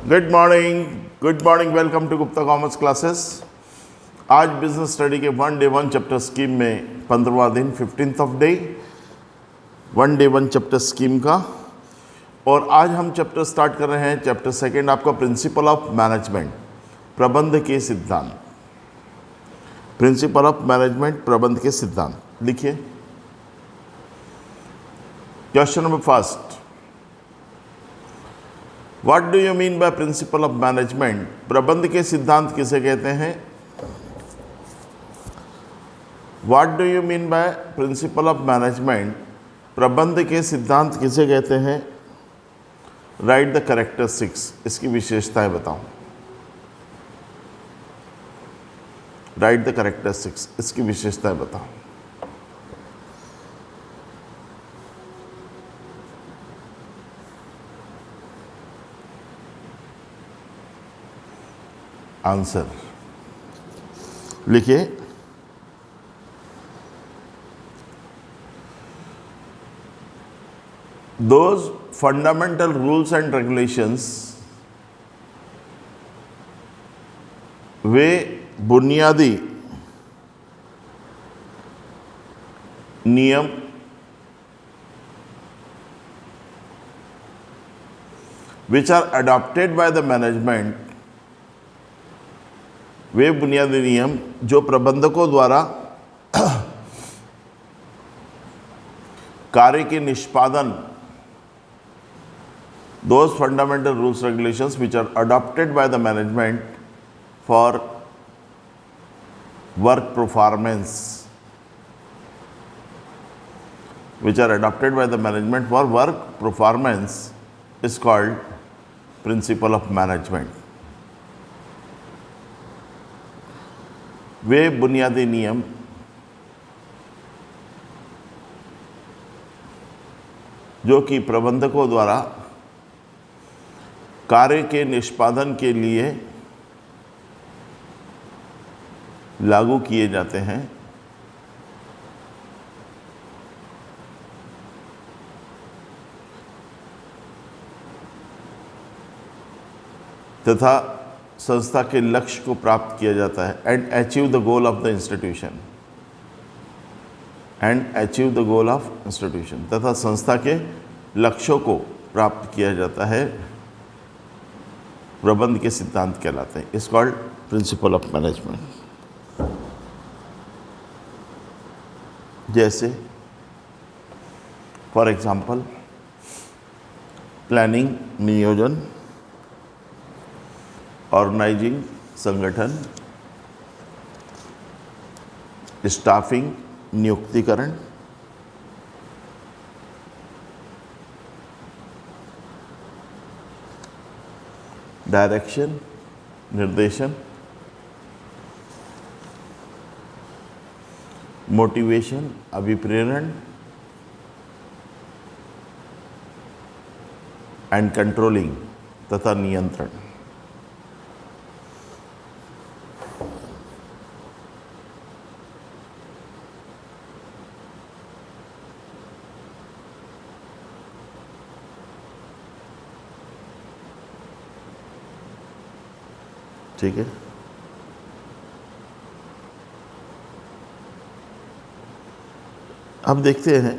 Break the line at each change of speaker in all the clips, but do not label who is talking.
Good morning, welcome to Gupta commerce classes. आज business study के one day one chapter scheme में 15वां दिन 15th of day one day one chapter scheme का। और आज हम चैप्टर स्टार्ट कर रहे हैं चैप्टर सेकंड, आपका प्रिंसिपल ऑफ मैनेजमेंट, प्रबंध के सिद्धांत। प्रिंसिपल ऑफ मैनेजमेंट, प्रबंध के सिद्धांत। लिखिए question number first, what do you mean by principle of management? प्रबंध के सिद्धांत किसे कहते हैं? What do you mean by principle of management? प्रबंध के सिद्धांत किसे कहते हैं? राइट द कैरेक्टरिस्टिक्स, इसकी विशेषताएं बताओ। राइट द कैरेक्टरिस्टिक्स, इसकी विशेषताएं बताओ। आंसर लिखिए। Those fundamental rules and regulations वे बुनियादी नियम which are adopted by the management, वे बुनियादी नियम जो प्रबंधकों द्वारा कार्य के निष्पादन, those fundamental rules regulations which are adopted by the management for work performance, which are adopted by the management for work performance is called principle of management। वे बुनियादी नियम जो कि प्रबंधकों द्वारा कार्य के निष्पादन के लिए लागू किए जाते हैं तथा संस्था के लक्ष्य को प्राप्त किया जाता है, and achieve the goal of the institution, and achieve the goal of institution, तथा संस्था के लक्ष्यों को प्राप्त किया जाता है, प्रबंध के सिद्धांत कहलाते हैं। इस कॉल्ड प्रिंसिपल ऑफ मैनेजमेंट। जैसे फॉर एग्जाम्पल प्लानिंग, नियोजन, ऑर्गेनाइजिंग, संगठन, स्टाफिंग, नियुक्तिकरण, डायरेक्शन, निर्देशन, मोटिवेशन, अभिप्रेरण, एंड कंट्रोलिंग, तथा नियंत्रण। ठीक है, अब देखते हैं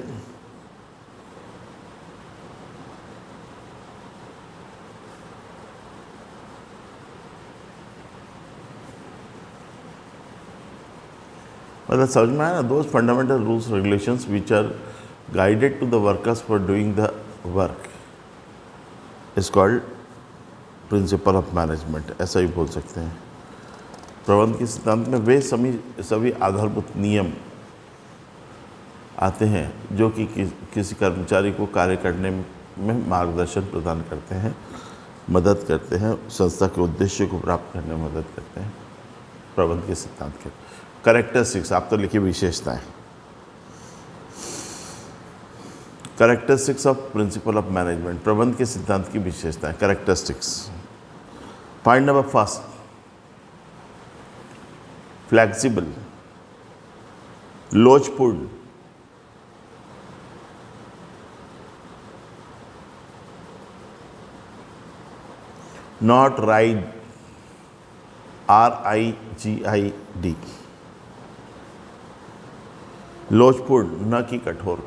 मतलब समझ में आया ना। Those fundamental rules regulations which are guided to the workers for doing the work is called principle of management, ऐसा ही बोल सकते हैं। प्रबंध के सिद्धांत में वे सभी आधारभूत नियम आते हैं जो कि किसी कर्मचारी को कार्य करने में मार्गदर्शन प्रदान करते हैं, मदद करते हैं, संस्था के उद्देश्य को प्राप्त करने में मदद करते हैं। प्रबंध के सिद्धांत के कैरेक्टरिस्टिक्स, आप तो लिखिए विशेषताएं। Characteristics of principle of management, प्रबंध के सिद्धांत की विशेषताएं, characteristics. Point number first, flexible, लोचपुल, नॉट राइड, RIGID, लोचपूर्ण न कि कठोर।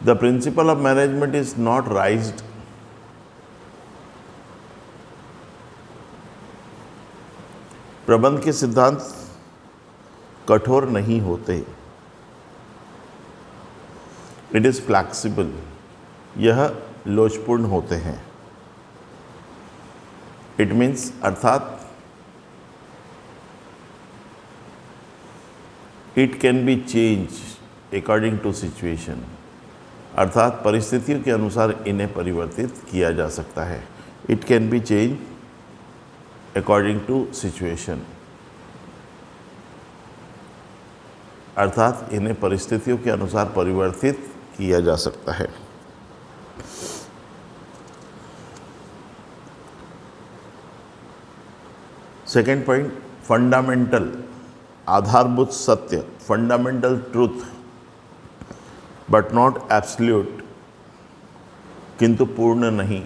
The principle of management is not raised, प्रबंध के सिद्धांत कठोर नहीं होते। इट इज फ्लैक्सिबल, यह लोचपूर्ण होते हैं। इट मीन्स अर्थात it can be change according to situation, अर्थात परिस्थितियों के अनुसार इन्हें परिवर्तित किया जा सकता है। It can be change according to situation, अर्थात इन्हें परिस्थितियों के अनुसार परिवर्तित किया जा सकता है। सेकेंड पॉइंट, फंडामेंटल, आधारभूत सत्य, fundamental truth but not absolute, किंतु पूर्ण नहीं।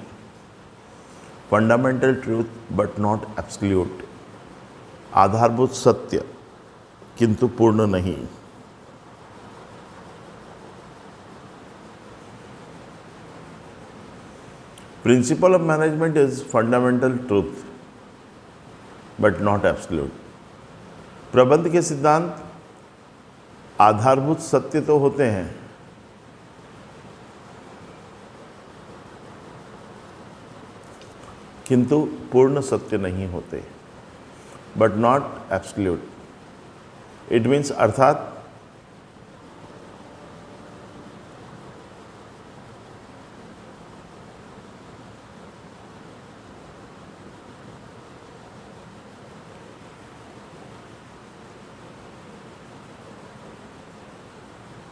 Fundamental truth but not absolute, आधारभूत सत्य किंतु पूर्ण नहीं। Principal of management is fundamental truth but not absolute. प्रबंध के सिद्धांत आधारभूत सत्य तो होते हैं, किंतु पूर्ण सत्य नहीं होते। But not absolute, it means अर्थात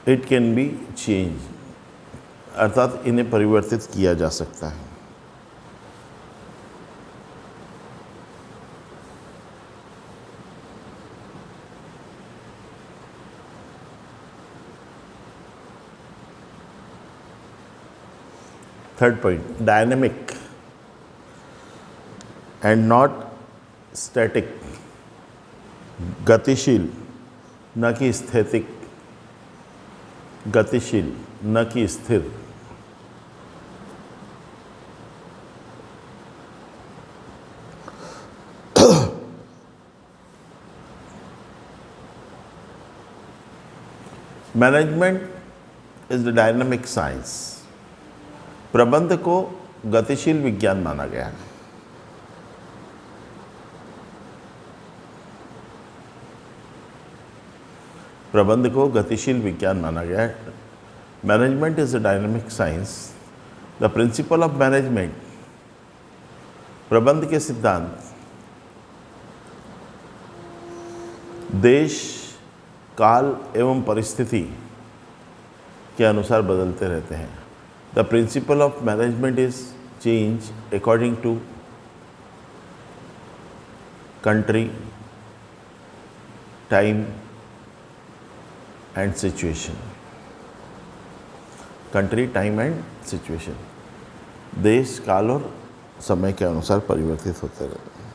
इट कैन बी चेंज, अर्थात इन्हें परिवर्तित किया जा सकता है। Third point, dynamic and not static, गतिशील न कि स्थैतिक, गतिशील न कि स्थिर। Management is the dynamic science, प्रबंध को गतिशील विज्ञान माना गया है। प्रबंध को गतिशील विज्ञान माना गया है। Management is a dynamic science. The principle of management, प्रबंध के सिद्धांत देश, काल एवं परिस्थिति के अनुसार बदलते रहते हैं। The principle of management is change according to country, time and situation. Country, time and situation, देश, काल और समय के अनुसार परिवर्तित होते रहते हैं।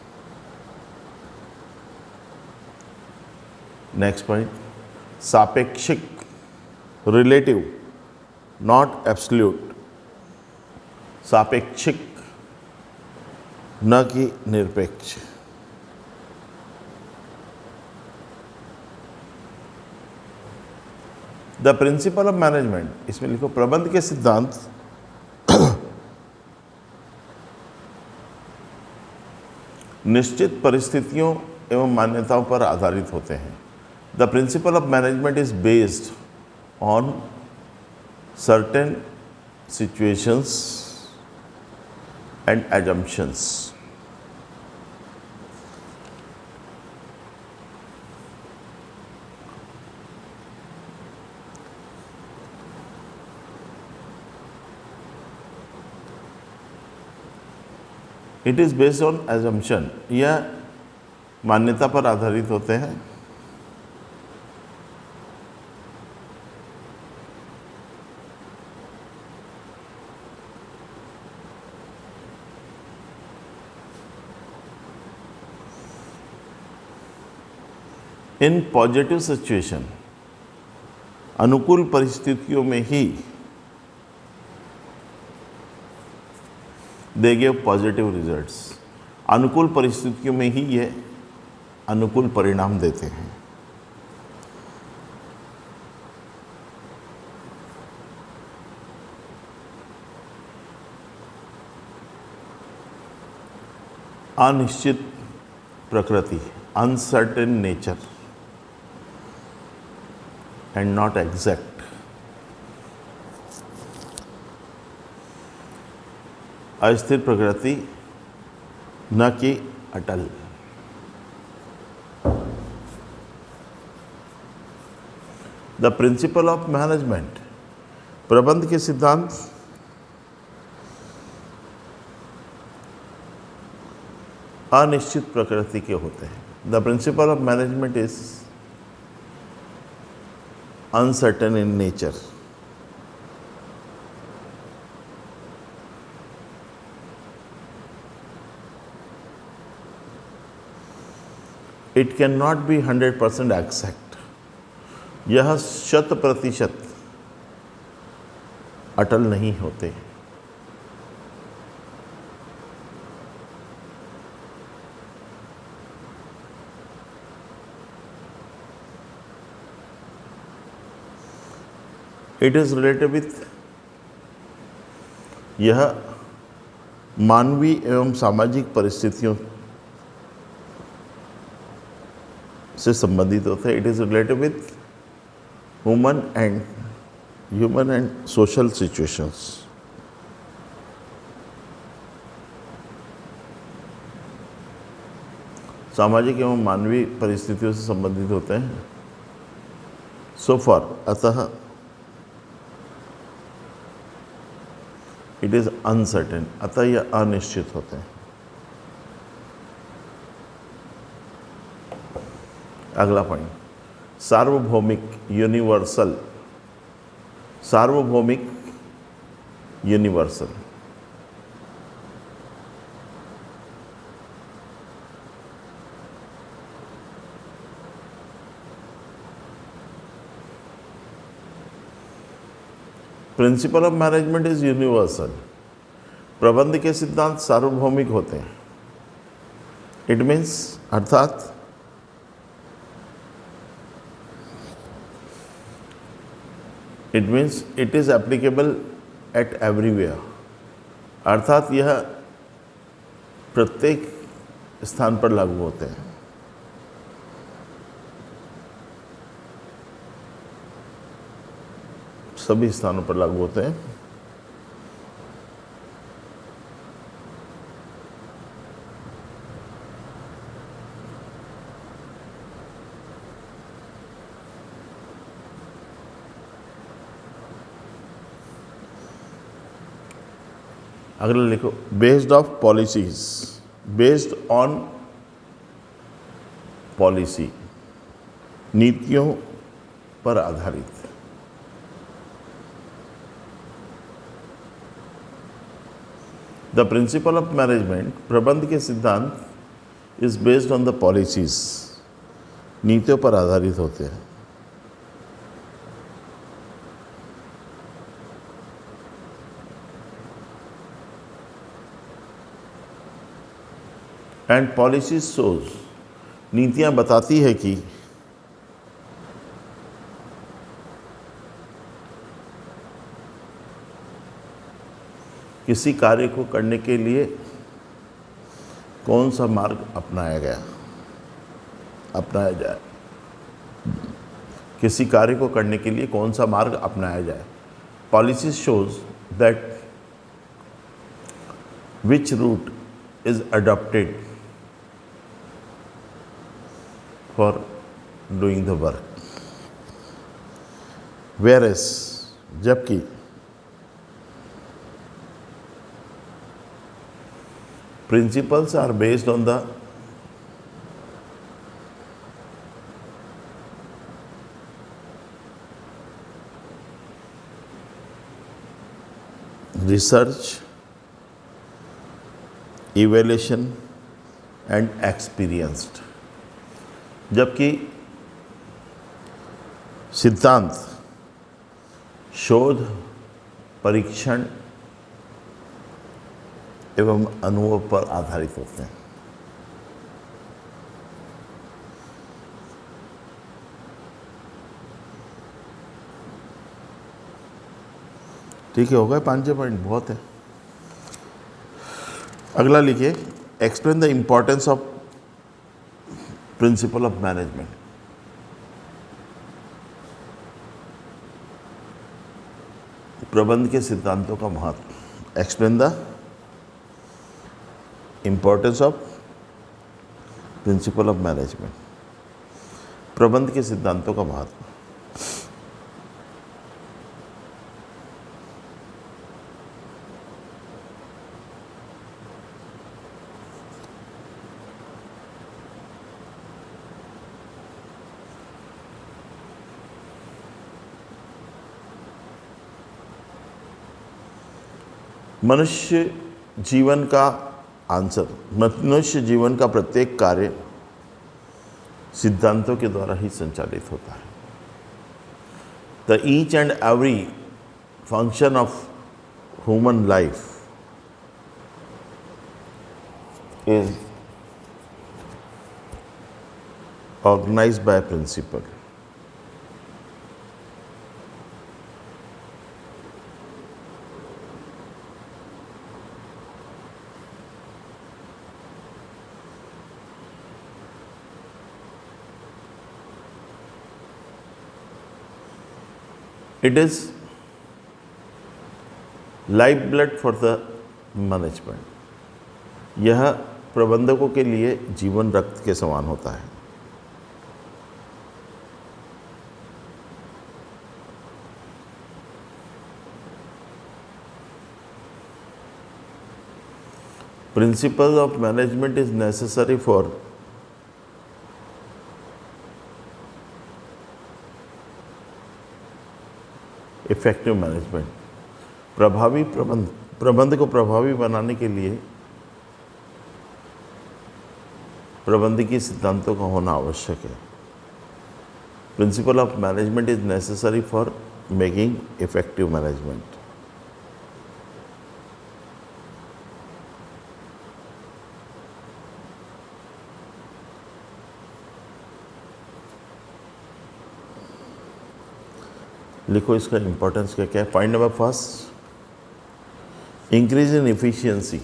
नेक्स्ट पॉइंट, सापेक्षिक, रिलेटिव नॉट एब्सोल्यूट, सापेक्षिक न कि निरपेक्ष। द प्रिंसिपल ऑफ मैनेजमेंट, इसमें लिखो प्रबंध के सिद्धांत निश्चित परिस्थितियों एवं मान्यताओं पर आधारित होते हैं। The principle of management is based on certain situations and assumptions. It is based on assumption, यह मान्यता पर आधारित होते हैं। इन पॉजिटिव सिचुएशन, अनुकूल परिस्थितियों में ही दे गिव पॉजिटिव रिजल्ट्स, अनुकूल परिस्थितियों में ही ये अनुकूल परिणाम देते हैं। अनिश्चित प्रकृति, uncertain nature and not exact, अस्थिर प्रकृति न कि अटल। द प्रिंसिपल ऑफ मैनेजमेंट, प्रबंध के सिद्धांत अनिश्चित प्रकृति के होते हैं। The principle of management is uncertain in nature. It can not be 100% exact, यह 100% अटल नहीं होते। इट इज रिलेटेड विथ, यह मानवीय एवं सामाजिक परिस्थितियों से संबंधित होते हैं। It is related with human and social situations. सामाजिक एवं मानवीय परिस्थितियों से संबंधित होते हैं। सो फॉर, अतः इट इज अनसर्टेन, अतः यह अनिश्चित होते हैं। अगला पॉइंट, सार्वभौमिक, यूनिवर्सल। सार्वभौमिक, universal. Principal of management is universal, प्रबंध के सिद्धांत सार्वभौमिक होते हैं। इट मीन्स, अर्थात it is applicable eight everywhere, अर्थात यह प्रत्येक स्थान पर लागू होते हैं। सभी स्थानों पर लागू होते हैं। अगला लिखो, based of policies, based on policy, नीतियों पर आधारित। द प्रिंसिपल ऑफ मैनेजमेंट, प्रबंध के सिद्धांत is based on the policies, नीतियों पर आधारित होते हैं। एंड पॉलिसीज शोज, नीतियां बताती है कि किसी कार्य को करने के लिए कौन सा मार्ग अपनाया जाए, किसी कार्य को करने के लिए कौन सा मार्ग अपनाया जाए। Policy shows that which route is adopted for doing the work. Whereas, जबकि principles are based on the research, evaluation and experienced, जबकि सिद्धांत शोध, परीक्षण एवं अनुभव पर आधारित होते हैं। ठीक है, हो गए 5 पॉइंट, बहुत है। अगला लिखिए, explain the importance of principle of management. प्रबंध के सिद्धांतों का महत्व। Explain the importance of principle of management. प्रबंध के सिद्धांतों का महत्व। मनुष्य जीवन का आंसर, मनुष्य जीवन का प्रत्येक कार्य सिद्धांतों के द्वारा ही संचालित होता है। The each and every function of human life is organised by principle. It is life blood for the management. यह प्रबंधकों के लिए जीवन रक्त के समान होता है। Principal of management is necessary for effective management. प्रभावी प्रबंध को प्रभावी बनाने के लिए प्रबंधकीय सिद्धांतों का होना आवश्यक है। Principal of management is necessary for making effective management. लिखो इसका इंपॉर्टेंस क्या क्या है। Point number first, increase in efficiency,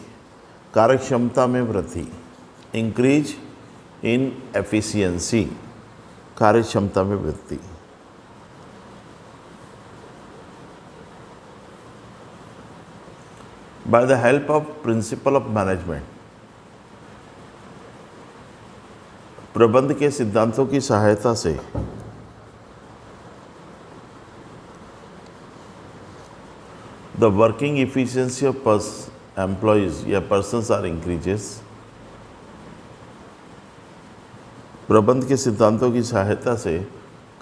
कार्यक्षमता में वृद्धि। इंक्रीज इन एफिशिएंसी, कार्यक्षमता में वृद्धि। Bye the help of principle of management, प्रबंध के सिद्धांतों की सहायता से the working efficiency of employees या persons are increases। प्रबंध के सिद्धांतों की सहायता से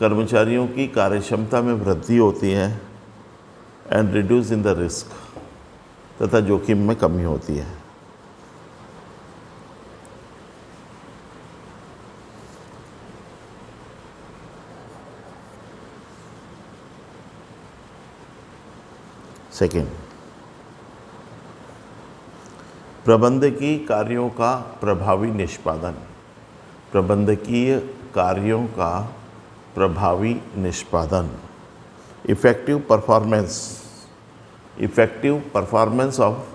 कर्मचारियों की कार्यक्षमता में वृद्धि होती है and reduce in the risk, तथा जोखिम में कमी होती है। सेकेंड, प्रबंधकीय कार्यों का प्रभावी निष्पादन। प्रबंधकीय कार्यों का प्रभावी निष्पादन। Effective performance of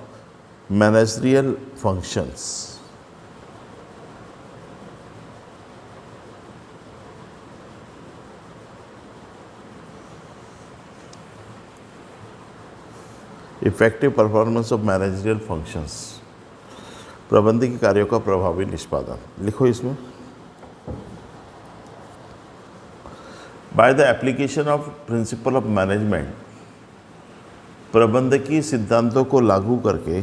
managerial functions. Effective performance of managerial functions, प्रबंधकीय कार्यों का प्रभावी निष्पादन। लिखो इसमें, by the application of principle of management, प्रबंधकीय सिद्धांतों को लागू करके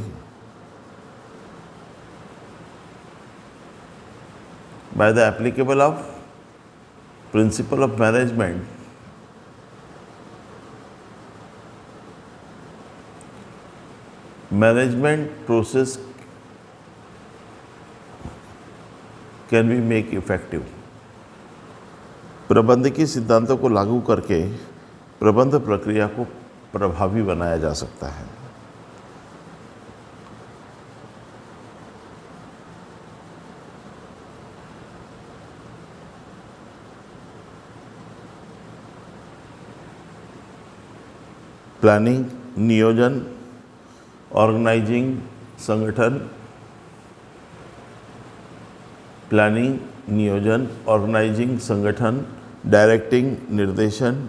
by the applicable of principle of management, management process can be make effective। प्रबंधकीय सिद्धांतों को लागू करके प्रबंध प्रक्रिया को प्रभावी बनाया जा सकता है। प्लानिंग, नियोजन, ऑर्गेनाइजिंग, संगठन, प्लानिंग, नियोजन, ऑर्गेनाइजिंग, संगठन, डायरेक्टिंग, निर्देशन,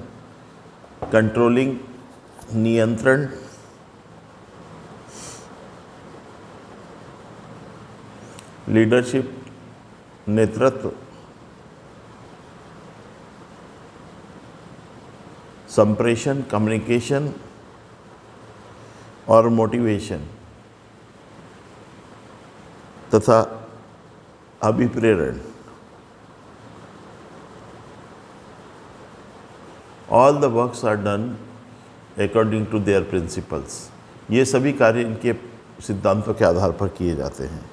कंट्रोलिंग, नियंत्रण, लीडरशिप, नेतृत्व, संप्रेषण, कम्युनिकेशन और मोटिवेशन तथा अभिप्रेरण। All the works are done according to their principles. ये सभी कार्य इनके सिद्धांतों के आधार पर किए जाते हैं।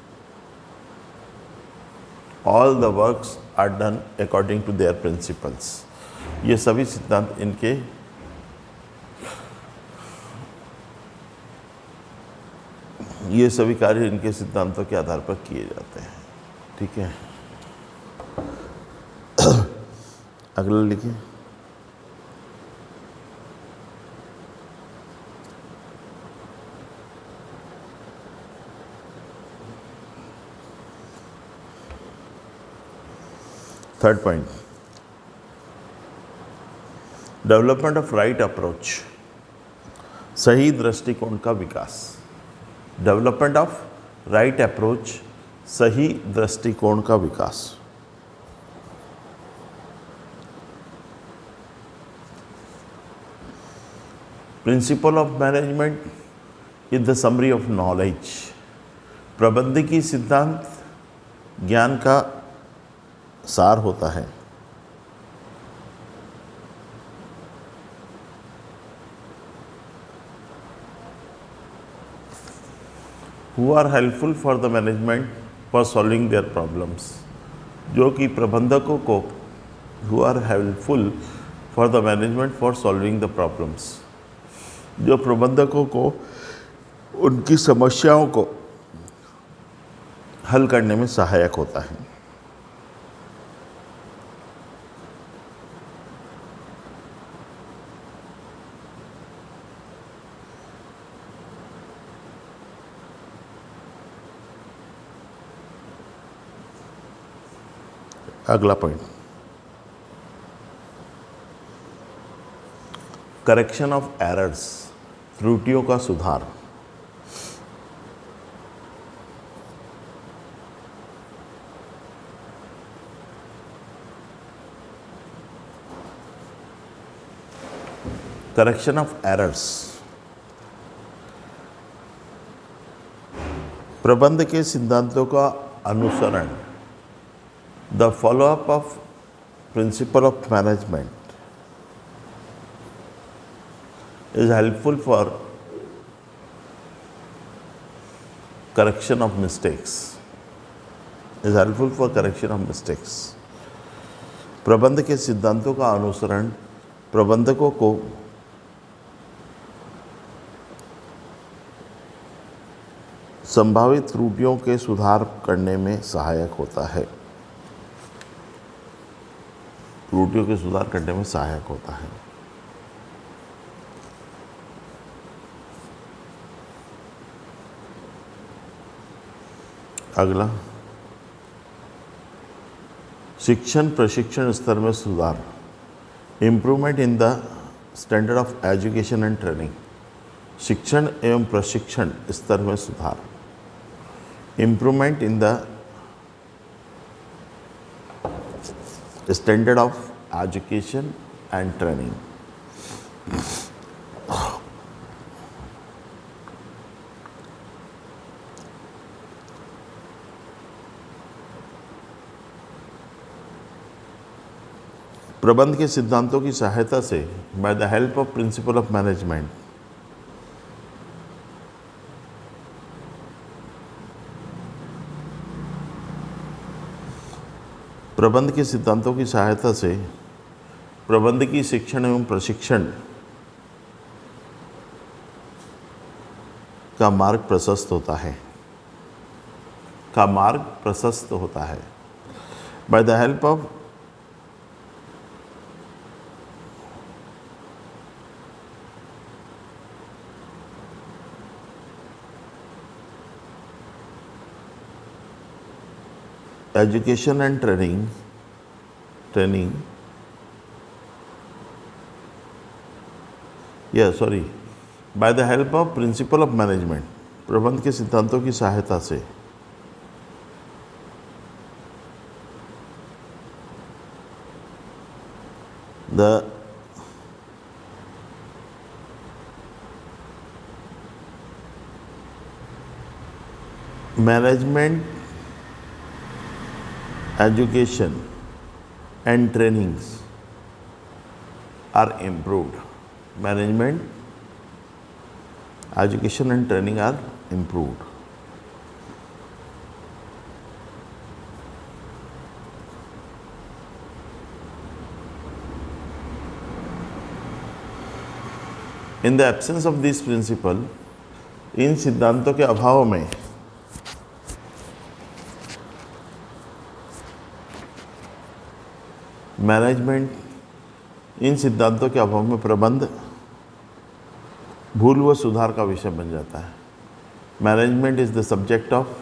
All the works are done according to their principles. ये सभी सिद्धांत इनके ये सभी कार्य इनके सिद्धांतों के आधार पर किए जाते हैं। ठीक है, अगला लिखिए। Third point, development of right approach, सही दृष्टिकोण का विकास। डेवलपमेंट ऑफ राइट अप्रोच, सही दृष्टिकोण का विकास। Principle of management is the summary of knowledge. प्रबंधकीय सिद्धांत ज्ञान का सार होता है। Who are helpful for the management for solving their problems, जो कि प्रबंधकों को who are helpful for the management for solving the problems, जो प्रबंधकों को उनकी समस्याओं को हल करने में सहायक होता है। अगला पॉइंट, करेक्शन ऑफ एरर्स, त्रुटियों का सुधार। करेक्शन ऑफ एरर्स, प्रबंध के सिद्धांतों का अनुसरण। The follow-up of principle of management is helpful for correction of mistakes. Is helpful for correction of mistakes. प्रबंध के सिद्धांतों का अनुसरण प्रबंधकों को संभावित त्रुटियों के सुधार करने में सहायक होता है। त्रुटियों के सुधार करने में सहायक होता है। अगला, शिक्षण प्रशिक्षण स्तर में सुधार। Improvement in the standard of education and training. शिक्षण एवं प्रशिक्षण स्तर में सुधार। Improvement in the standard of education and training. प्रबंध के सिद्धांतों की सहायता से bye the help of principle of management प्रबंध के सिद्धांतों की सहायता से प्रबंधकीय शिक्षण एवं प्रशिक्षण का मार्ग प्रशस्त होता है, का मार्ग प्रशस्त होता है। Bye the help of education and training bye the help of principle of management, प्रबंध के सिद्धांतों की सहायता से the management education and trainings are improved. Management, education and training are improved. In the absence of this principle, इन सिद्धांतों के अभाव में मैनेजमेंट, इन सिद्धांतों के अभाव में प्रबंध भूल व सुधार का विषय बन जाता है। Management is the subject of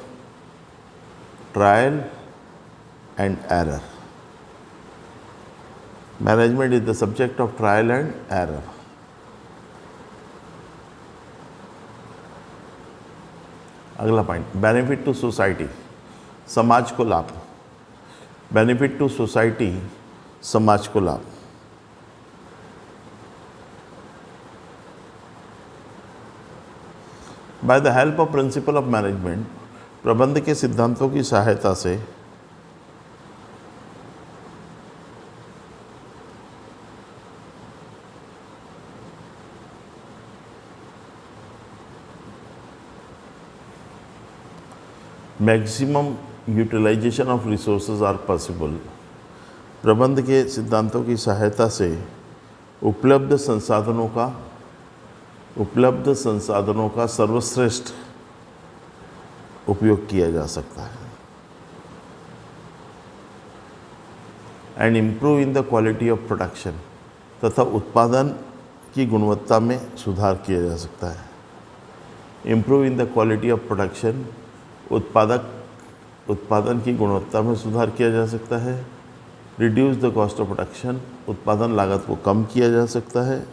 trial and error. Management is the subject of trial and error. अगला पॉइंट, बेनिफिट टू सोसाइटी, समाज को लाभ। बेनिफिट टू सोसाइटी, समाज को लाभ। By the help of principle of management, प्रबंध के सिद्धांतों की सहायता से maximum utilisation of resources are possible, प्रबंध के सिद्धांतों की सहायता से उपलब्ध संसाधनों का सर्वश्रेष्ठ उपयोग किया जा सकता है। And improve in the quality of production, तथा उत्पादन की गुणवत्ता में सुधार किया जा सकता है। Improve in the quality of production, उत्पादन की गुणवत्ता में सुधार किया जा सकता है। Reduce the cost of production, उत्पादन लागत को कम किया जा सकता है।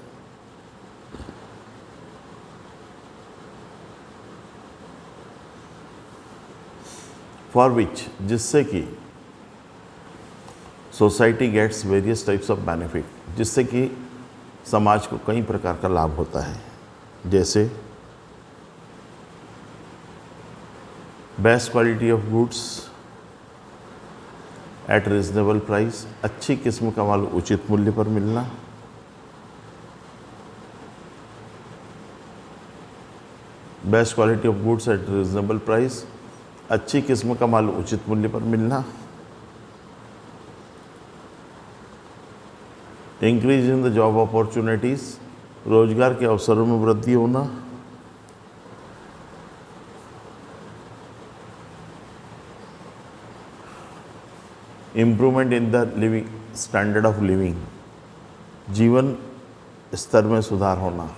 फॉर विच, जिससे कि society gets various types of benefit, जिससे कि समाज को कई प्रकार का लाभ होता है। जैसे best quality of goods at reasonable price, अच्छी किस्म का माल उचित मूल्य पर मिलना। Best quality of goods at reasonable price, अच्छी किस्म का माल उचित मूल्य पर मिलना। Increase in the job opportunities, रोजगार के अवसरों में वृद्धि होना। Improvement in the living standard of living, जीवन स्तर में सुधार होना।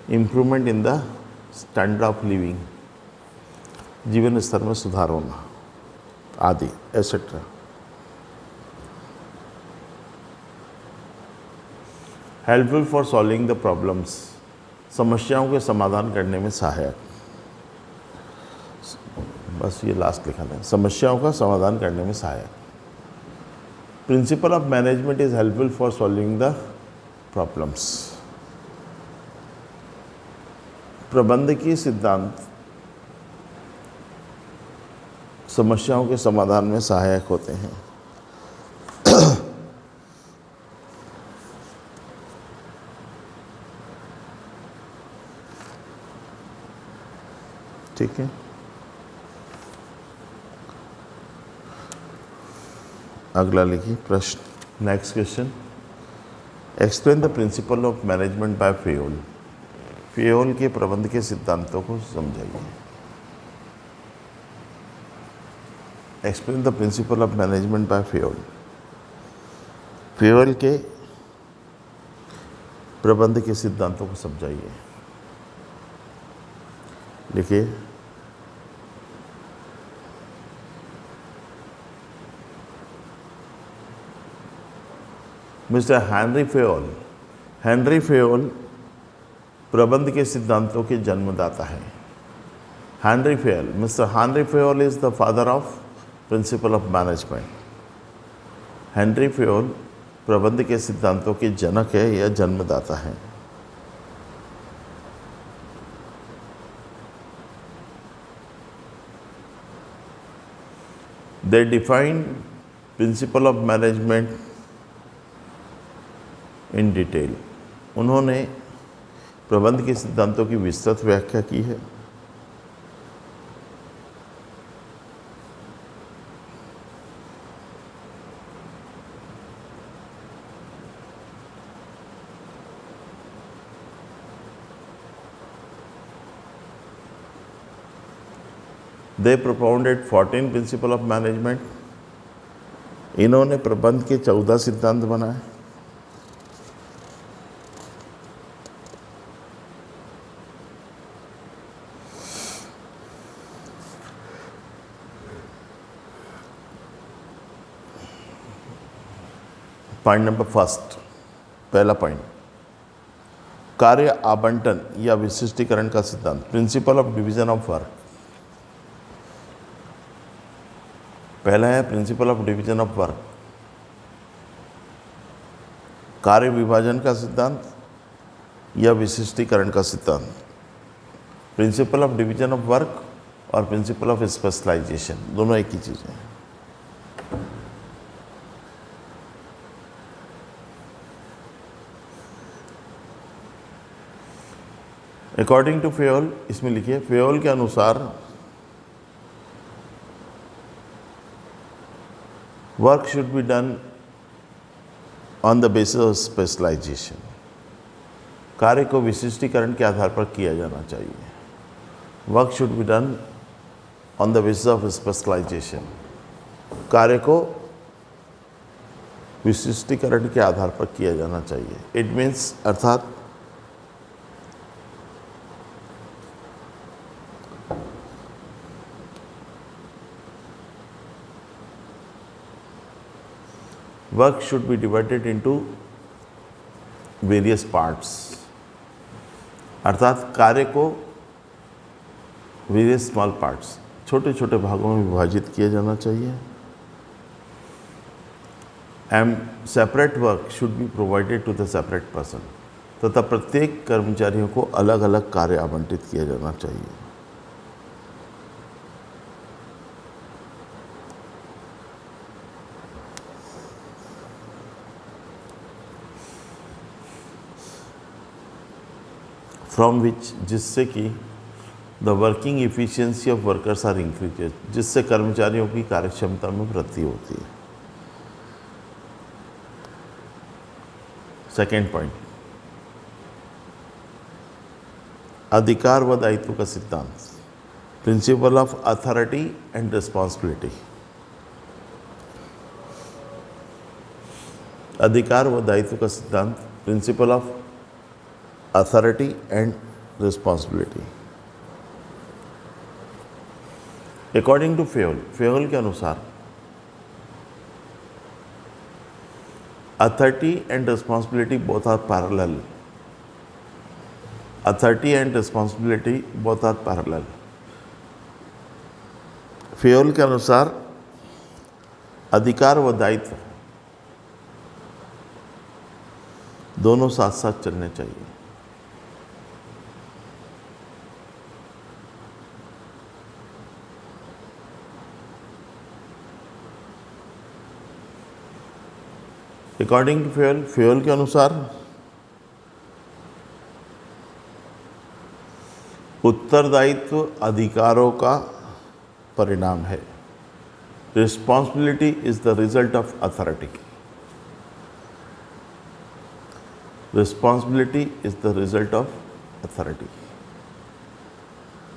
Improvement in the standard of living, जीवन स्तर में सुधार होना आदि etcetera. Helpful for solving the problems, समस्याओं के समाधान करने में सहायक। बस ये लास्ट लिखा है, समस्याओं का समाधान करने में सहायक। Principal of management is helpful for solving the problems, प्रबंधकीय सिद्धांत समस्याओं के समाधान में सहायक होते हैं। ठीक है, अगला लिखिए प्रश्न। Next question, explain the principle of management by Fayol. Fayol के प्रबंध के सिद्धांतों को समझाइए। Explain the principle of management by Fayol. Fayol के प्रबंध के सिद्धांतों को समझाइए। लिखिए। Mister Henry Fayol. Henry Fayol प्रबंध के सिद्धांतों के जन्मदाता हैं। Henry Fayol, mister Henry Fayol is the father of principle of management. Henry Fayol प्रबंध के सिद्धांतों के जनक है या जन्मदाता हैं। They define principal of management in detail. उन्होंने प्रबंध के सिद्धांतों की विस्तृत व्याख्या की है। They propounded 14 principal of management. इन्होंने प्रबंध के 14 सिद्धांत बनाए। पॉइंट नंबर फर्स्ट, पहला पॉइंट, कार्य आवंटन या विशिष्टीकरण का सिद्धांत, principle of division of work. पहला है principle of division of work, कार्य विभाजन का सिद्धांत या विशिष्टीकरण का सिद्धांत। Principle of division of work और प्रिंसिपल ऑफ स्पेशलाइजेशन दोनों एक ही चीज़ है। अकॉर्डिंग टू फेयोल, इसमें लिखिए, फेयोल के अनुसार work should be done on the basis of specialisation. कार्य को विशिष्टीकरण के आधार पर किया जाना चाहिए। Work should be done on the basis of specialisation. कार्य को विशिष्टीकरण के आधार पर किया जाना चाहिए। इट मीन्स, अर्थात work should be divided into various parts, अर्थात कार्य को वेरियस स्मॉल पार्ट्स, छोटे छोटे भागों में विभाजित किया जाना चाहिए। And separate work should be provided to the separate person, तथा प्रत्येक कर्मचारियों को अलग अलग कार्य आवंटित किया जाना चाहिए। फ्रॉम विच, जिससे कि the working efficiency of workers are increases, जिससे कर्मचारियों की कार्यक्षमता में वृद्धि होती है। सेकेंड पॉइंट, अधिकार व दायित्व का सिद्धांत, principle of authority and responsibility. अधिकार व दायित्व का सिद्धांत, principle of authority and responsibility. According to Fayol, Fayol के अनुसार authority and responsibility both are parallel. Authority and responsibility both are parallel. Fayol के अनुसार अधिकार व दायित्व दोनों साथ साथ चलने चाहिए। अकॉर्डिंग टू फेयोल, फेयोल के अनुसार उत्तरदायित्व अधिकारों का परिणाम है। Responsibility is the result of authority. Responsibility is the result of authority.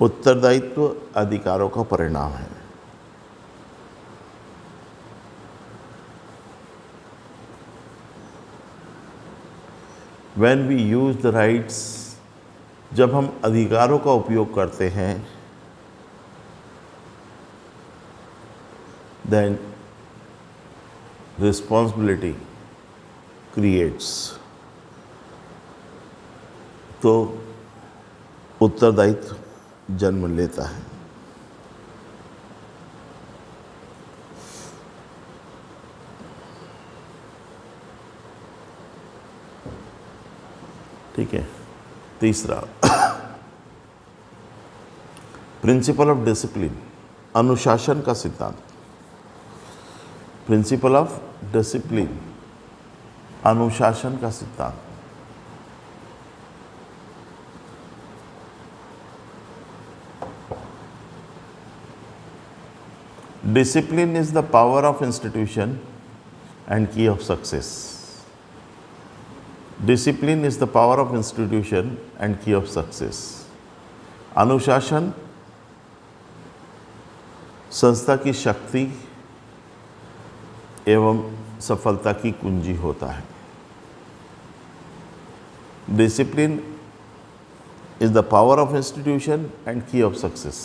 उत्तरदायित्व अधिकारों का परिणाम है। When we use the rights, जब हम अधिकारों का उपयोग करते हैं, then responsibility creates, तो उत्तरदायित्व जन्म लेता है। ठीक है। तीसरा, प्रिंसिपल ऑफ डिसिप्लिन, अनुशासन का सिद्धांत। प्रिंसिपल ऑफ डिसिप्लिन, अनुशासन का सिद्धांत। Discipline is the power of institution and key of success. Discipline is the power of institution and key of success. अनुशासन संस्था की शक्ति एवं सफलता की कुंजी होता है। Discipline is the power of institution and key of success.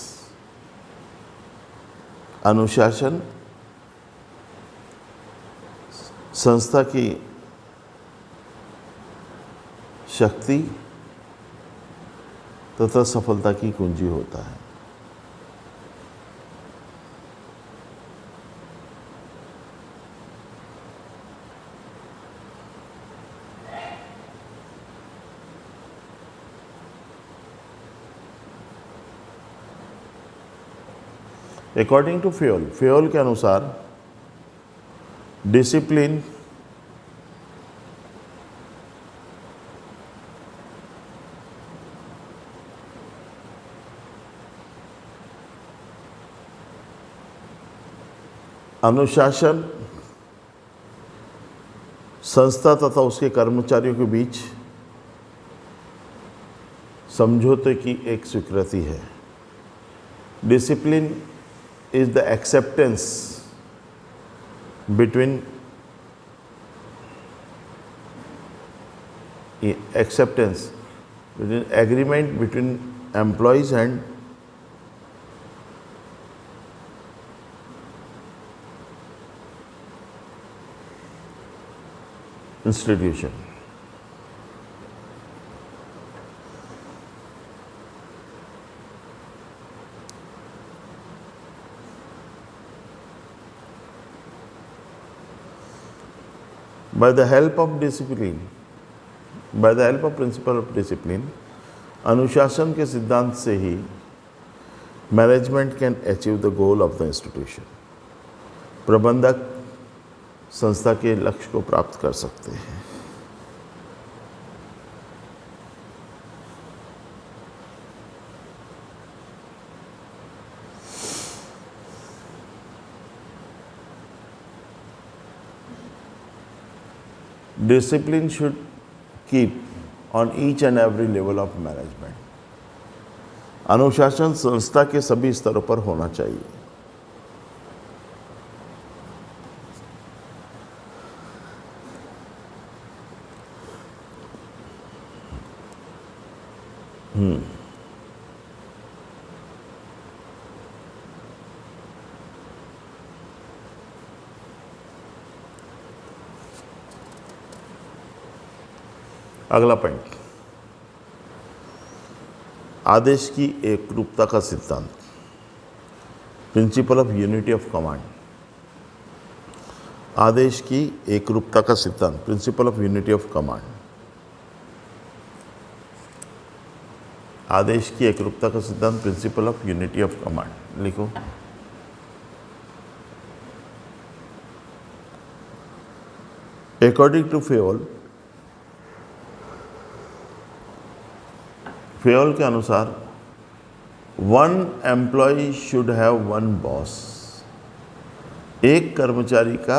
अनुशासन संस्था की शक्ति तथा सफलता की कुंजी होता है। अकॉर्डिंग टू फेयोल, फेयोल के अनुसार डिसिप्लिन अनुशासन संस्था तथा उसके कर्मचारियों के बीच समझौते की एक स्वीकृति है। Discipline is the acceptance between agreement between employees and institution. By the help of discipline, by the help of principle of discipline, अनुशासन के सिद्धांत से ही management can achieve the goal of the institution. प्रबंधक संस्था के लक्ष्य को प्राप्त कर सकते हैं। Discipline should keep on each and every level of management. अनुशासन संस्था के सभी स्तरों पर होना चाहिए। अगला पॉइंट, आदेश की एकरूपता का सिद्धांत। Principle of unity of command, आदेश की एकरूपता का सिद्धांत। Principle of unity of command, आदेश की एकरूपता का सिद्धांत। Principle of unity of command लिखो। अकॉर्डिंग टू फेयोल, फेयोल के अनुसार one employ should have one boss. एक कर्मचारी का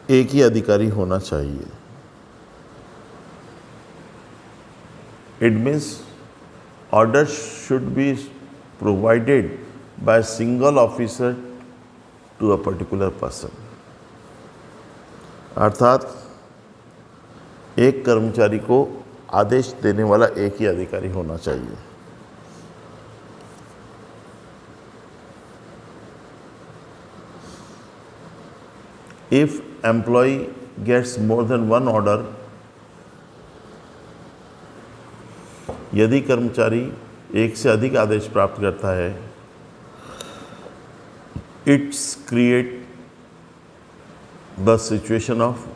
एक ही अधिकारी होना चाहिए। It means orders should be provided by a single officer to a particular person. अर्थात एक कर्मचारी को आदेश देने वाला एक ही अधिकारी होना चाहिए। If employee gets more than one order, यदि कर्मचारी एक से अधिक आदेश प्राप्त करता है, it's create the situation of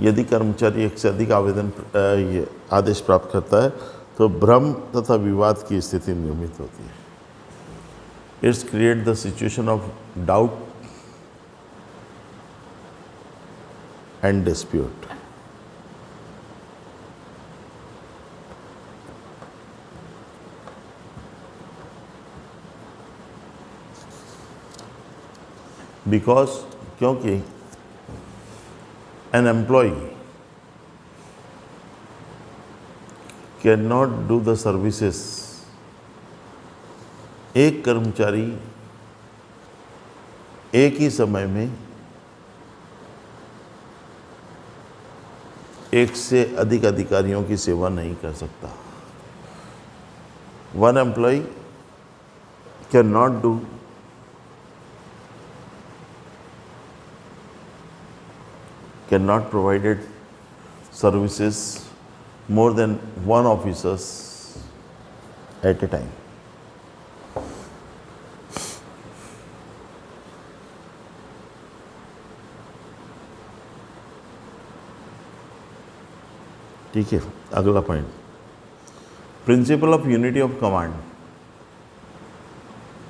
यदि कर्मचारी एक से अधिक आदेश प्राप्त करता है तो भ्रम तथा विवाद की स्थिति निर्मित होती है। It's create the situation of doubt and dispute. Because क्योंकि an employee cannot do the services, एक कर्मचारी एक ही समय में एक से अधिक अधिकारियों की सेवा नहीं कर सकता। One employee cannot do cannot provided services more than one officers at a time. ठीक है, अगला point, principal of unity of command.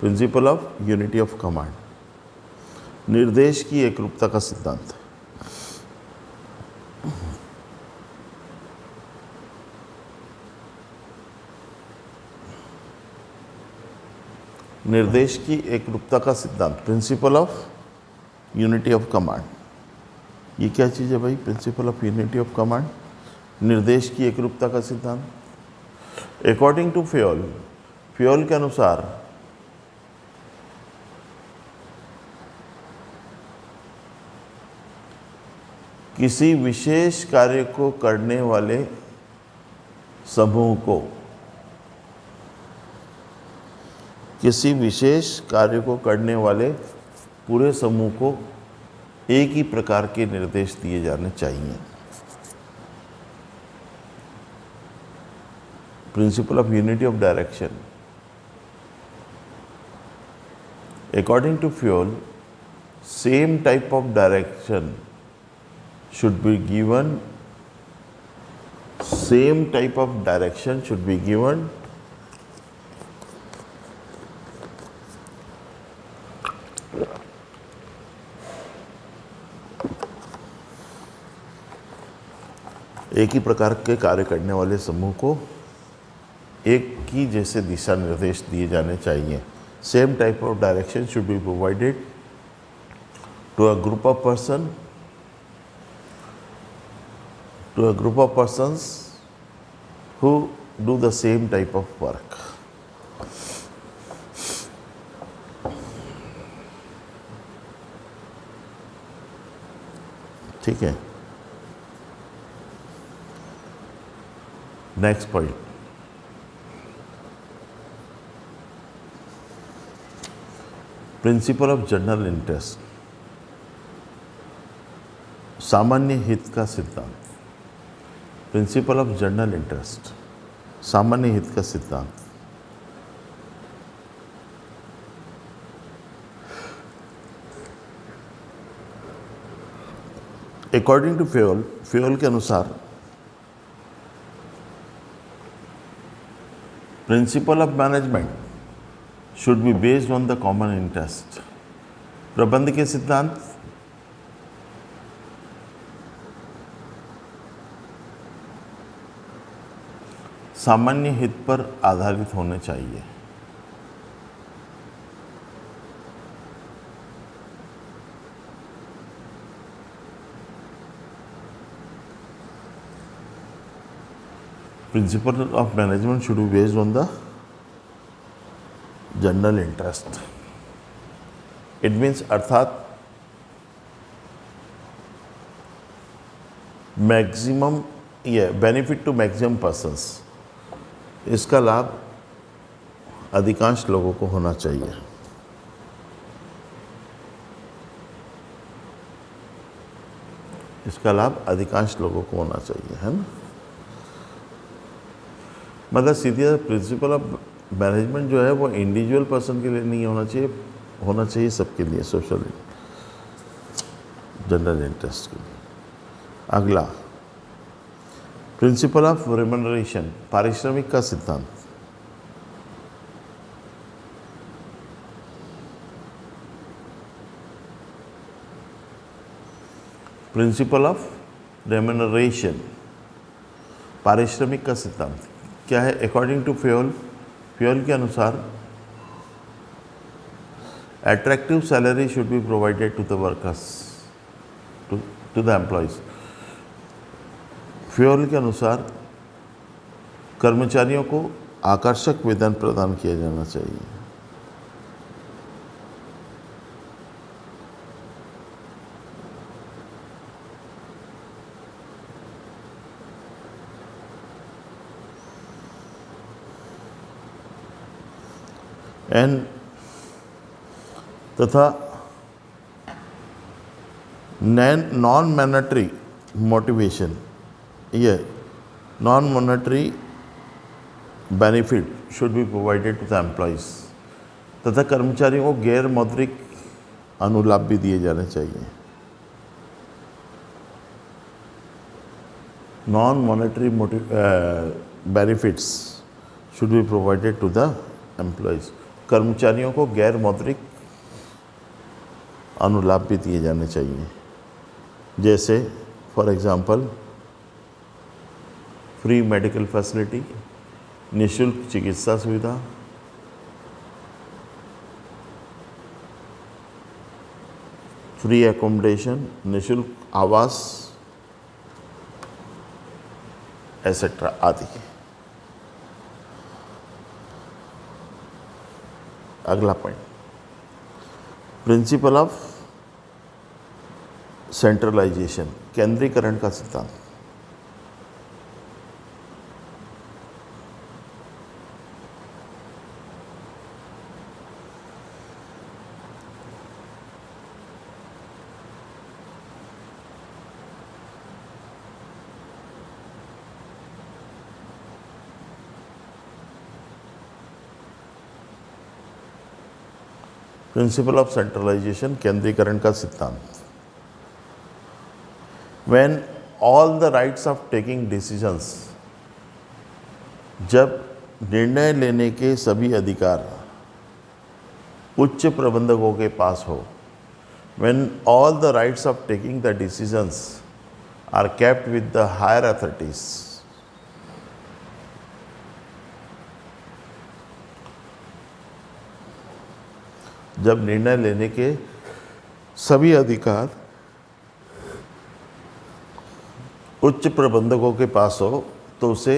Principal of unity of command, निर्देश की एकरूपता का सिद्धांत। निर्देश की एकरूपता का सिद्धांत, principle of unity of command. ये क्या चीज़ है भाई? Principal of unity of command, निर्देश की एकरूपता का सिद्धांत। अकॉर्डिंग टू फ्योल, फ्योल के अनुसार किसी विशेष कार्य को करने वाले समूह को, किसी विशेष कार्य को करने वाले पूरे समूह को एक ही प्रकार के निर्देश दिए जाने चाहिए। Principle of unity of direction, according to Fayol, same type of direction should be given, same type of direction should be given एक ही प्रकार के कार्य करने वाले समूह को एक ही जैसे दिशा निर्देश दिए जाने चाहिए। Same type of direction should be provided to a group of person, to a group of persons who do the same type of work. ठीक है, next point, principle of general interest, सामान्य हित का सिद्धांत। प्रिंसिपल ऑफ जनरल इंटरेस्ट, सामान्य हित का सिद्धांत। अकॉर्डिंग टू फ्योल, फ्योल के अनुसार principal of management should be based on the common interest. प्रबंध के सिद्धांत सामान्य हित पर आधारित होने चाहिए। Principle of management should be based on the general interest. It means अर्थात मैक्सिमम ये बेनिफिट टू मैक्सिमम पर्सन्स, इसका लाभ अधिकांश लोगों को होना चाहिए. इसका लाभ अधिकांश लोगों को होना चाहिए, है ना. मतलब सीधे प्रिंसिपल ऑफ मैनेजमेंट जो है वो इंडिविजुअल पर्सन के लिए नहीं होना चाहिए, होना चाहिए सबके लिए, सोशल जनरल इंटरेस्ट के लिए. अगला, प्रिंसिपल ऑफ रेम्युनरेशन, पारिश्रमिक का सिद्धांत. प्रिंसिपल ऑफ रेम्युनरेशन, पारिश्रमिक का सिद्धांत क्या है? अकॉर्डिंग टू फ्यूल, फ्यूल के अनुसार attractive salary should be provided to the workers, to the employees. Fayol के अनुसार कर्मचारियों को आकर्षक वेतन प्रदान किया जाना चाहिए. एंड तथा नॉन मॉनेटरी मोटिवेशन, ये non monetary benefit should be provided to the employees. तथा कर्मचारियों को गैर मौद्रिक अनुलाभ भी दिए जाने चाहिए. Non monetary benefits should be provided to the employees. कर्मचारियों को गैर मौद्रिक अनुलाभ भी दिए जाने चाहिए, जैसे for example free medical facility, निःशुल्क चिकित्सा सुविधा, फ्री एकोमोडेशन, निःशुल्क आवास एसेट्रा आदि. अगला पॉइंट, प्रिंसिपल ऑफ सेंट्रलाइजेशन, केंद्रीकरण का सिद्धांत. प्रिंसिपल ऑफ सेंट्रलाइजेशन, केंद्रीकरण का सिद्धांत. When all the rights of taking decisions, जब निर्णय लेने के सभी अधिकार उच्च प्रबंधकों के पास हो. When all the rights of taking the decisions are kept with the higher authorities, जब निर्णय लेने के सभी अधिकार उच्च प्रबंधकों के पास हो तो उसे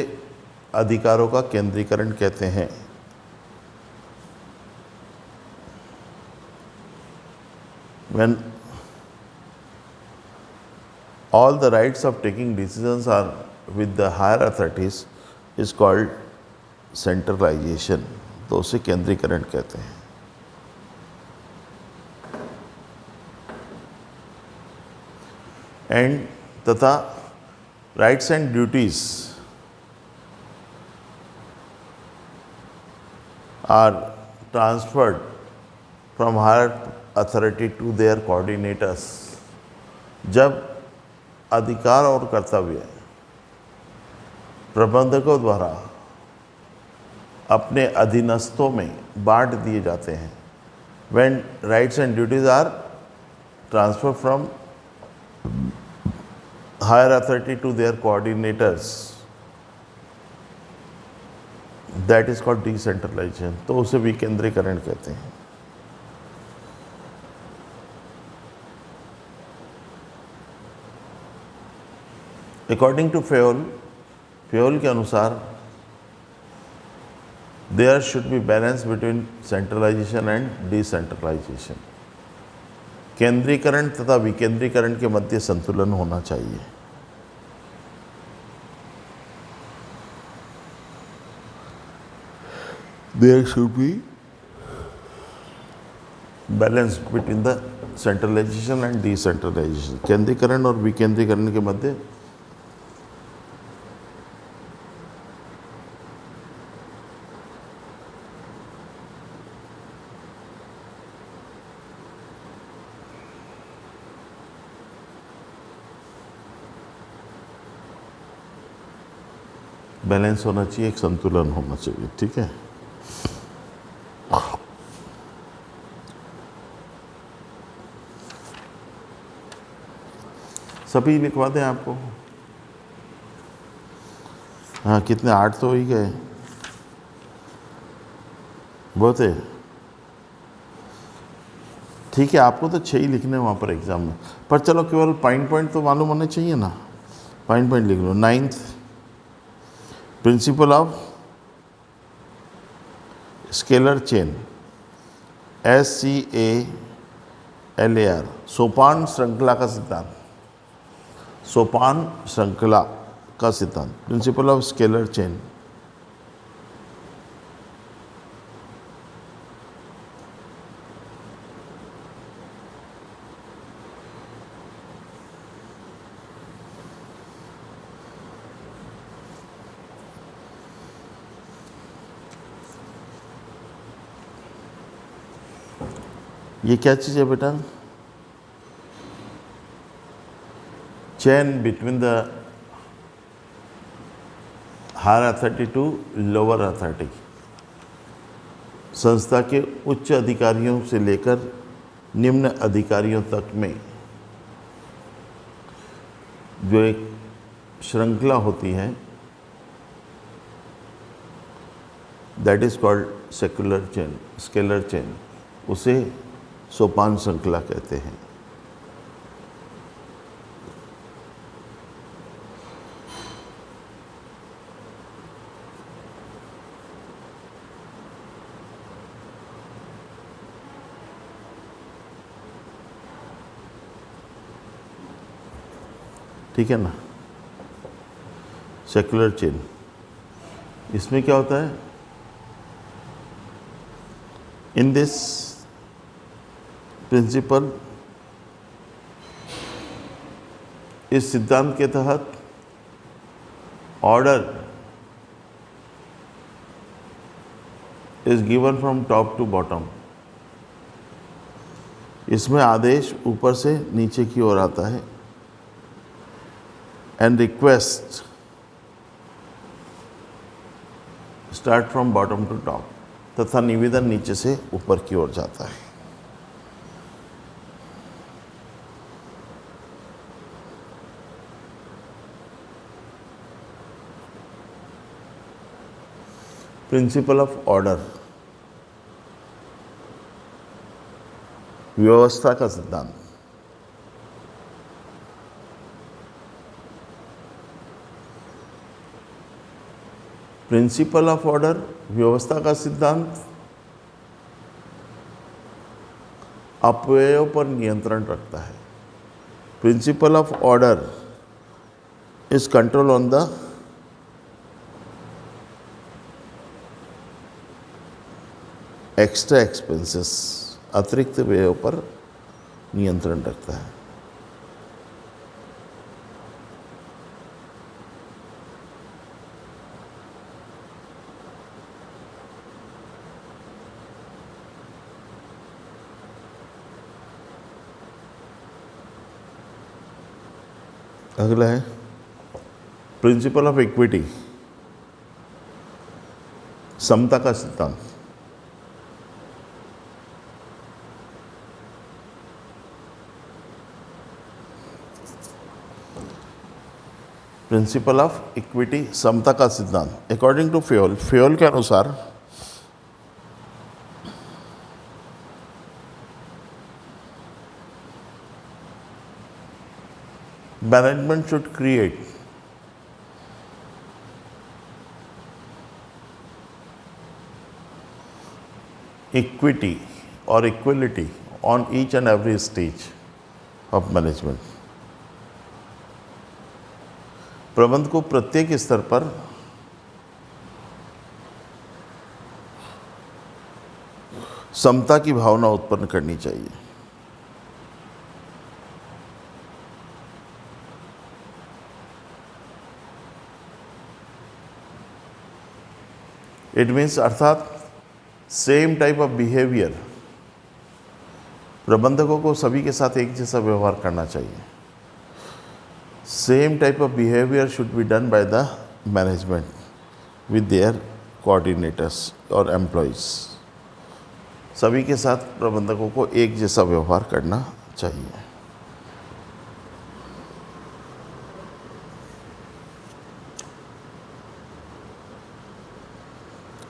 अधिकारों का केंद्रीकरण कहते हैं. When all the rights of taking decisions are with the higher authorities is called centralization, तो उसे केंद्रीकरण कहते हैं. एंड तथा rights and duties are transferred from higher authority to their coordinators, जब अधिकार और कर्तव्य प्रबंधकों द्वारा अपने अधीनस्थों में बांट दिए जाते हैं. When rights and duties are transfer from higher authority to their coordinators, that is called decentralisation, तो उसे विकेंद्रीकरण कहते हैं. According to Fayol, फ्यूल के अनुसार there should be balance between centralisation and decentralisation. केंद्रीकरण तथा विकेंद्रीकरण के मध्य संतुलन होना चाहिए। There should be balance between the centralisation and decentralisation. केंद्रीकरण और विकेंद्रीकरण के मध्य बैलेंस होना चाहिए, एक संतुलन होना चाहिए। ठीक है, सभी लिखवा दें आपको। हाँ, कितने 8 तो हो ही गए, बहुत है। ठीक है, आपको तो 6 ही लिखने वहाँ पर एग्जाम में, पर चलो केवल पॉइंट तो मालूम होने चाहिए ना। पॉइंट लिख लो। 9th, principle of scalar chain, SCALAR, सोपान श्रृंखला का सिद्धांत। सोपान श्रृंखला का सिद्धांत, प्रिंसिपल ऑफ स्केलर चेन। ये क्या चीज़ है बेटा? Chain between the higher authority to lower authority. संस्था के उच्च अधिकारियों से लेकर निम्न अधिकारियों तक में जो एक श्रृंखला होती है, that is called secular chain, scalar chain, उसे सोपान श्रृंखला कहते हैं। ठीक है ना, सेक्युलर चेन। इसमें क्या होता है? इन दिस प्रिंसिपल, इस सिद्धांत के तहत order is given from top to bottom. इसमें आदेश ऊपर से नीचे की ओर आता है, and request start from bottom to top, तथा निवेदन नीचे से ऊपर की ओर जाता है। प्रिंसिपल ऑफ ऑर्डर, व्यवस्था का सिद्धांत। प्रिंसिपल ऑफ ऑर्डर, व्यवस्था का सिद्धांत अपव्ययों पर नियंत्रण रखता है। Principle of order is control on the extra expenses, अतिरिक्त व्ययों पर नियंत्रण रखता है। अगला है प्रिंसिपल ऑफ इक्विटी, समता का सिद्धांत। प्रिंसिपल ऑफ इक्विटी, समता का सिद्धांत। अकॉर्डिंग टू फ्योल, फ्योल के अनुसार management should create equity or equality on each and every stage of management. प्रबंध को प्रत्येक स्तर पर समता की भावना उत्पन्न करनी चाहिए. इट मीन्स अर्थात सेम टाइप ऑफ बिहेवियर, प्रबंधकों को सभी के साथ एक जैसा व्यवहार करना चाहिए. Same type of behaviour should be done by the management with their coordinators और एम्प्लॉयज़. सभी के साथ प्रबंधकों को एक जैसा व्यवहार करना चाहिए.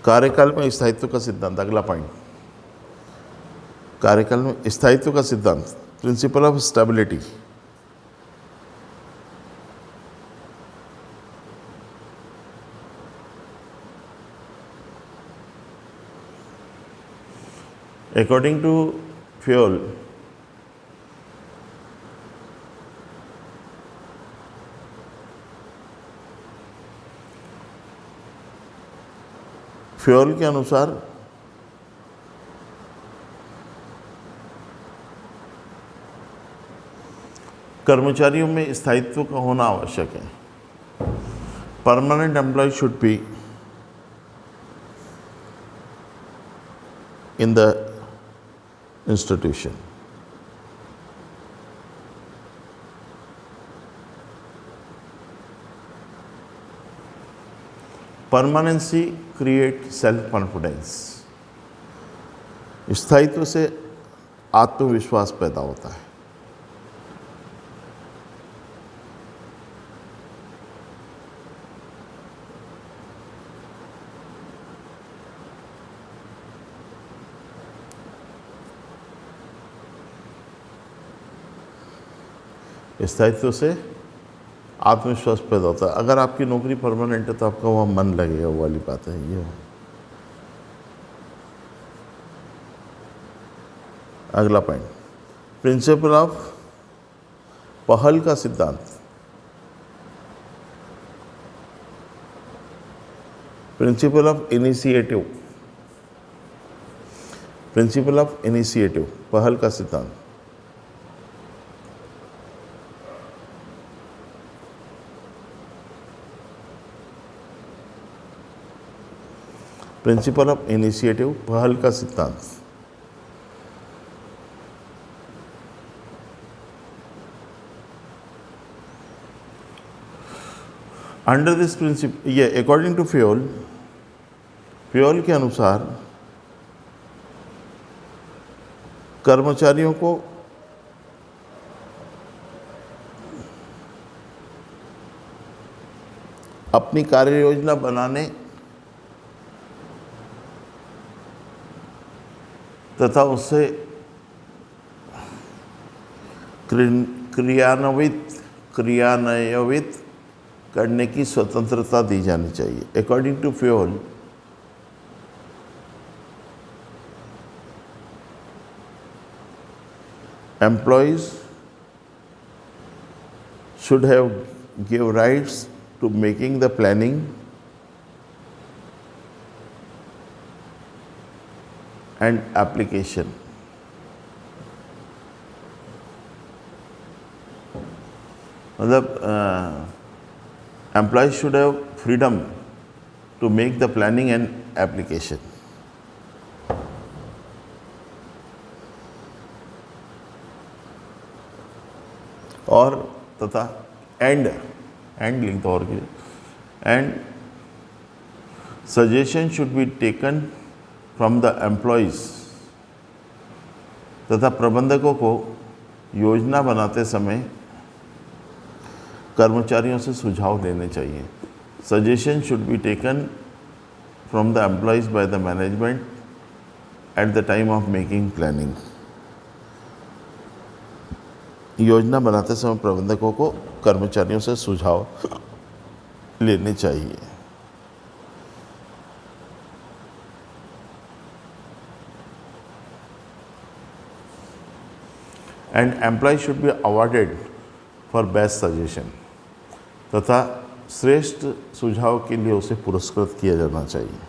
कार्यकाल में स्थायित्व का सिद्धांत, अगला पॉइंट. कार्यकाल में स्थायित्व का सिद्धांत, principle of stability. According to Fayol, के अनुसार कर्मचारियों में स्थायित्व का होना आवश्यक है. Permanent employee should be in the institution. Permanency create self confidence. स्थायित्व से आत्मविश्वास पैदा होता है. स्थायित्व से आत्मविश्वास पैदा होता है. अगर आपकी नौकरी परमानेंट है तो आपका वहाँ मन लगेगा, वो वाली बात है ये. अगला पॉइंट, प्रिंसिपल ऑफ पहल का सिद्धांत. Principle of initiative. Principle of initiative, पहल का सिद्धांत. प्रिंसिपल ऑफ इनिशिएटिव, पहल का सिद्धांत. अंडर दिस प्रिंसिपल, ये अकॉर्डिंग टू फ्योल के अनुसार कर्मचारियों को अपनी कार्य योजना बनाने तथा उससे क्रियान्वित करने की स्वतंत्रता दी जानी चाहिए. According to Fayol, employees should have give rights to making the planning and application. मतलब employees should have freedom to make the planning and application. और तथा एंड लिंक तो और and suggestion should be taken from the employees. तथा प्रबंधकों को योजना बनाते समय कर्मचारियों से सुझाव लेने चाहिए. Suggestion should be taken from the employees by the management at the time of making planning. योजना बनाते समय प्रबंधकों को कर्मचारियों से सुझाव लेने चाहिए. And employee should be awarded for best suggestion, तथा श्रेष्ठ सुझाव के लिए उसे पुरस्कृत किया जाना चाहिए।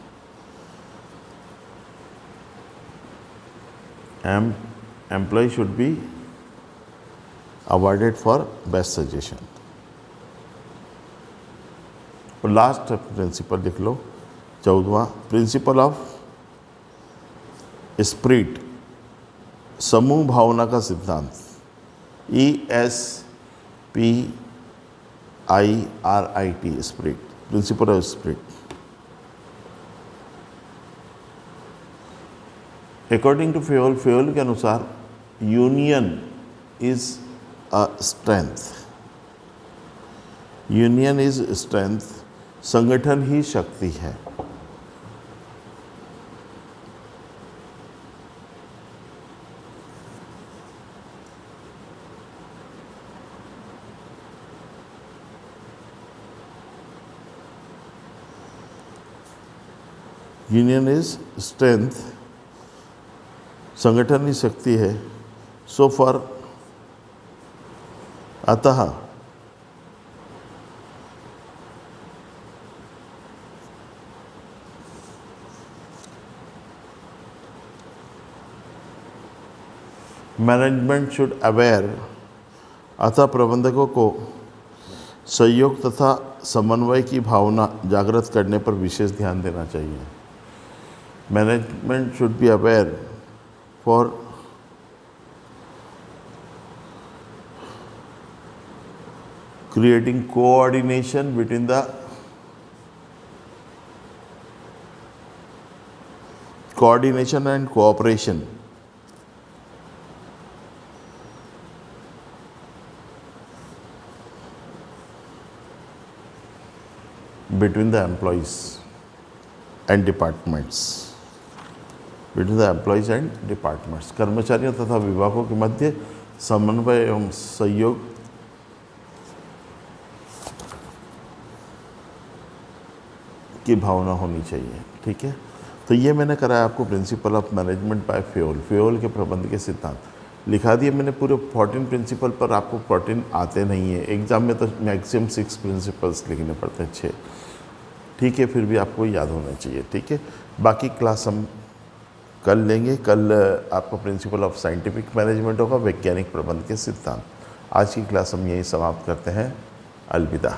Employee should be awarded for best suggestion. और लास्ट प्रिंसिपल लिख लो, 14वां, प्रिंसिपल ऑफ स्पिरिट, समूह भावना का सिद्धांत, ESPIRIT, spirit, principle of spirit. According to Fayol, Fayol के अनुसार union is a strength, union is strength, संगठन ही शक्ति है। यूनियन इज स्ट्रेंथ, संगठन ही शक्ति है। सो फॉर, अतः मैनेजमेंट शुड अवेयर, अतः प्रबंधकों को सहयोग तथा समन्वय की भावना जागृत करने पर विशेष ध्यान देना चाहिए। Management should be aware for creating coordination between the coordination and cooperation between the employees and departments, between the employees and departments, कर्मचारियों तथा विभागों के मध्य समन्वय एवं सहयोग की भावना होनी चाहिए। ठीक है, तो ये मैंने कराया आपको principal of management by Fayol, Fayol के प्रबंध के सिद्धांत लिखा दिए मैंने पूरे 14 प्रिंसिपल, पर आपको 14 आते नहीं है एग्जाम में, तो मैक्सिमम 6 प्रिंसिपल्स लिखने पड़ते हैं, 6। ठीक है, फिर भी आपको याद होना चाहिए। ठीक है, बाकी क्लास हम कल लेंगे। कल आपका प्रिंसिपल ऑफ साइंटिफिक मैनेजमेंट होगा, वैज्ञानिक प्रबंध के सिद्धांत। आज की क्लास हम यहीं समाप्त करते हैं। अलविदा।